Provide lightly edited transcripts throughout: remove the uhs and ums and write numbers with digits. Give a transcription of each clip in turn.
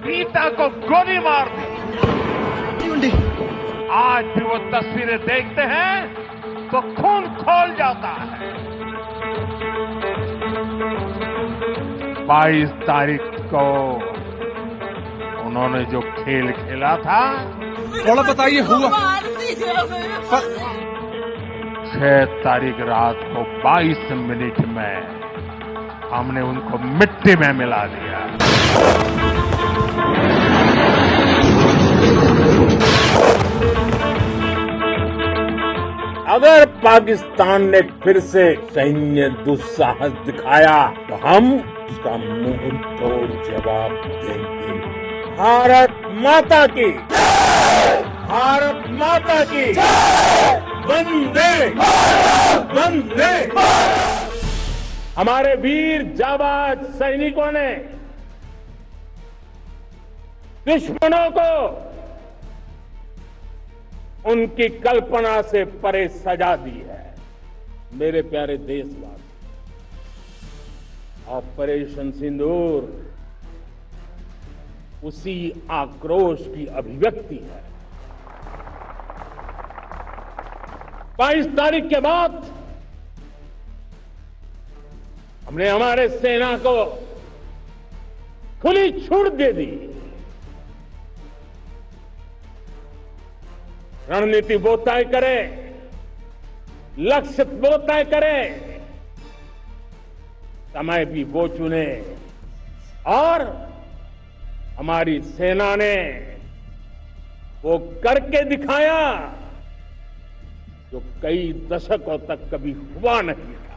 गीता को गोली मार दी। आज भी वो तस्वीरें देखते हैं तो खून खौल जाता है। 22 तारीख को उन्होंने जो खेल खेला था, थोड़ा बताइए हुआ। 6 तारीख रात को 22 मिनट में हमने उनको मिट्टी में मिला दिया। अगर पाकिस्तान ने फिर से सैन्य दुस्साहस दिखाया तो हम उसका मुंह तोड़ जवाब देंगे। भारत माता की, भारत माता की, वंदे वंदे। हमारे वीर जाबाज सैनिकों ने दुश्मनों को उनकी कल्पना से परे सजा दी है। मेरे प्यारे देशवासी, ऑपरेशन सिंदूर उसी आक्रोश की अभिव्यक्ति है। 22 तारीख के बाद हमने हमारे सेना को खुली छूट दे दी। रणनीति वो तय करे, लक्ष्य वो तय करे, समय भी वो चुने, और हमारी सेना ने वो करके दिखाया जो कई दशकों तक कभी हुआ नहीं था।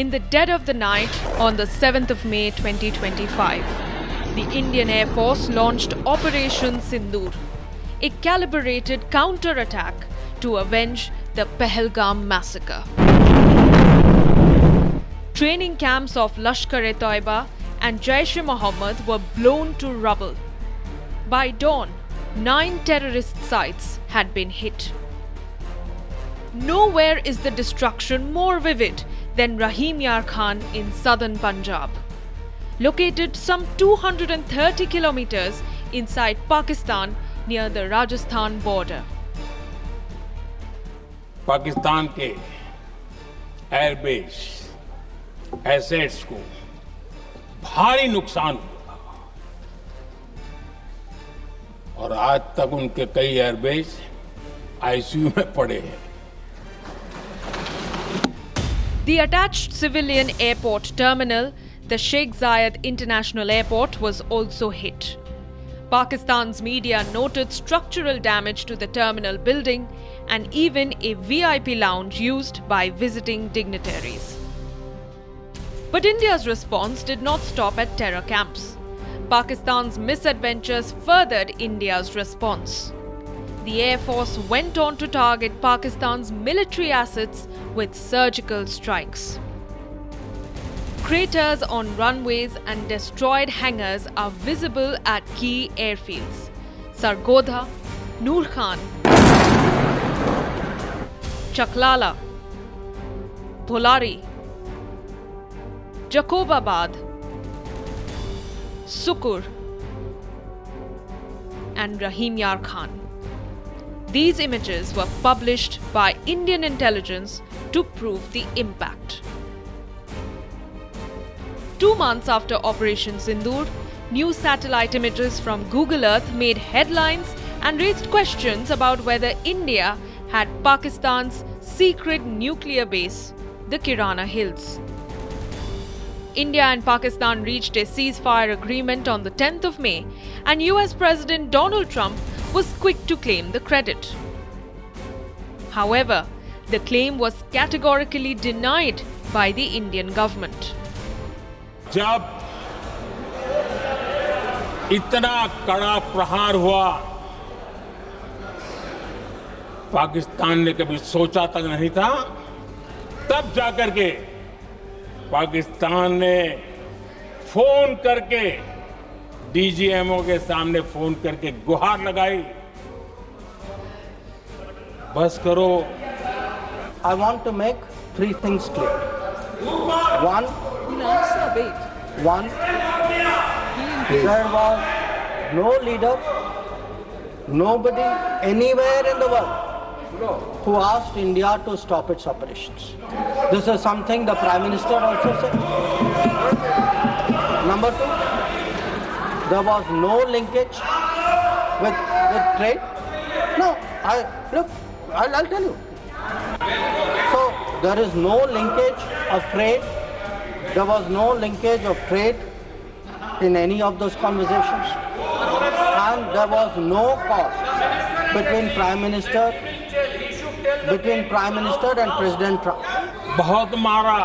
In the dead of the night on the 7th of May 2025, the Indian Air Force launched Operation Sindoor, a calibrated counter-attack to avenge the Pahalgam massacre. Training camps of Lashkar-e-Toiba and Jaish-e-Mohammed were blown to rubble. By dawn, 9 terrorist sites had been hit. Nowhere is the destruction more vivid than Rahim Yar Khan in southern Punjab. Located some 230 kilometers inside Pakistan near the Rajasthan border. Pakistan के airbase assets को भारी नुकसान हुआ और आज तक उनके कई एयरबेस आईसीयू में पड़े हैं। The attached civilian airport terminal, the Sheikh Zayed International Airport, was also hit. Pakistan's media noted structural damage to the terminal building and even a VIP lounge used by visiting dignitaries. But India's response did not stop at terror camps. Pakistan's misadventures furthered India's response. The Air Force went on to target Pakistan's military assets with surgical strikes. Craters on runways and destroyed hangars are visible at key airfields: Sargodha, Noor Khan, Chaklala, Bholari, Jacobabad, Sukur, and Rahim Yar Khan. These images were published by Indian intelligence to prove the impact. 2 months after Operation Sindoor, new satellite images from Google Earth made headlines and raised questions about whether India had Pakistan's secret nuclear base, the Kirana Hills. India and Pakistan reached a ceasefire agreement on the 10th of May, and US President Donald Trump was quick to claim the credit. However, the claim was categorically denied by the Indian government. जब इतना कड़ा प्रहार हुआ, पाकिस्तान ने कभी सोचा तक नहीं था, तब जाकर के पाकिस्तान ने फोन करके डीजीएमओ के सामने फोन करके गुहार लगाई, बस करो। I want to make 3 things clear. One, There was no leader, nobody anywhere in the world who asked India to stop its operations. This is something the Prime Minister also said. Number two, there was no linkage with trade. No, I'll tell you. So there is no linkage of trade. There was no linkage of trade in any of those conversations. And there was no call between Prime Minister and President Trump. बहुत मारा,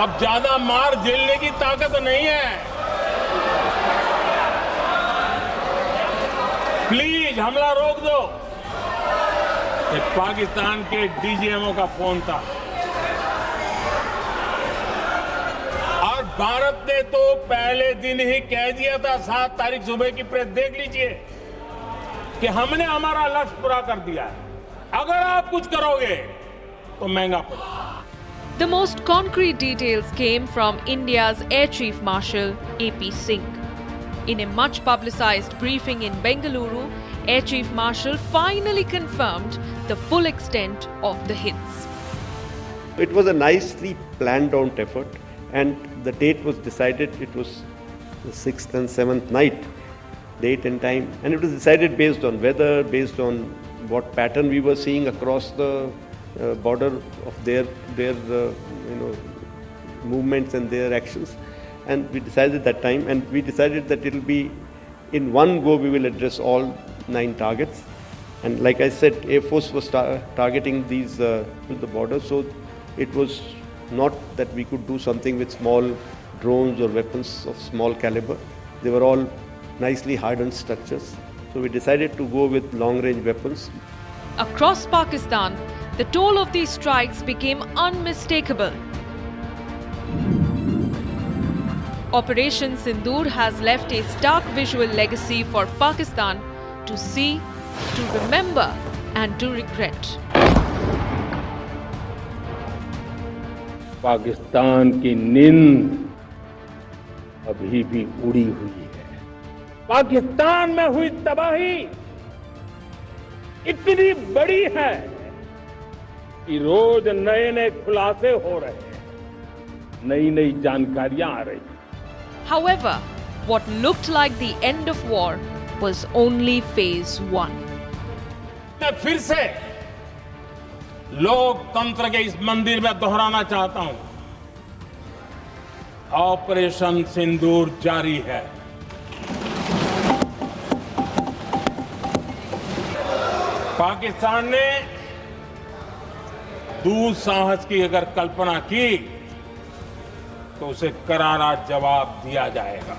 अब ज्यादा मार झेलने की ताकत नहीं है। प्लीज हमला रोक दो। ये पाकिस्तान के डीजीएमओ का फोन था और भारत ने तो पहले दिन ही कह दिया था, 7 तारीख सुबह की प्रेस देख लीजिए कि हमने हमारा लक्ष्य पूरा कर दिया है, अगर आप कुछ करोगे तो महंगा पड़ेगा। The most concrete details came from India's Air Chief Marshal AP Singh. In a much publicized briefing in Bengaluru, Air Chief Marshal finally confirmed the full extent of the hits. It was a nicely planned out effort, and the date was decided. It was the 6th and 7th night, date and time, and it was decided based on weather, based on what pattern we were seeing across the border of their movements and their actions. And we decided that time, and we decided that it will be in one go we will address all 9 targets. And like I said, Air Force was targeting these to the border, so it was not that we could do something with small drones or weapons of small caliber. They were all nicely hardened structures. So we decided to go with long-range weapons. Across Pakistan, the toll of these strikes became unmistakable. Operation Sindoor has left a stark visual legacy for Pakistan to see, to remember, and to regret. Pakistan की नींद अभी भी उड़ी हुई है। पाकिस्तान में हुई तबाही इतनी बड़ी है कि रोज नए नए खुलासे हो रहे हैं, नई नई जानकारियां आ रही हैं। However, what looked like the end of war was only phase 1. मैं फिर से लोकतंत्र के इस मंदिर में दोहराना चाहता हूं, ऑपरेशन सिंदूर जारी है। पाकिस्तान ने दुस्साहस की अगर कल्पना की तो उसे करारा जवाब दिया जाएगा।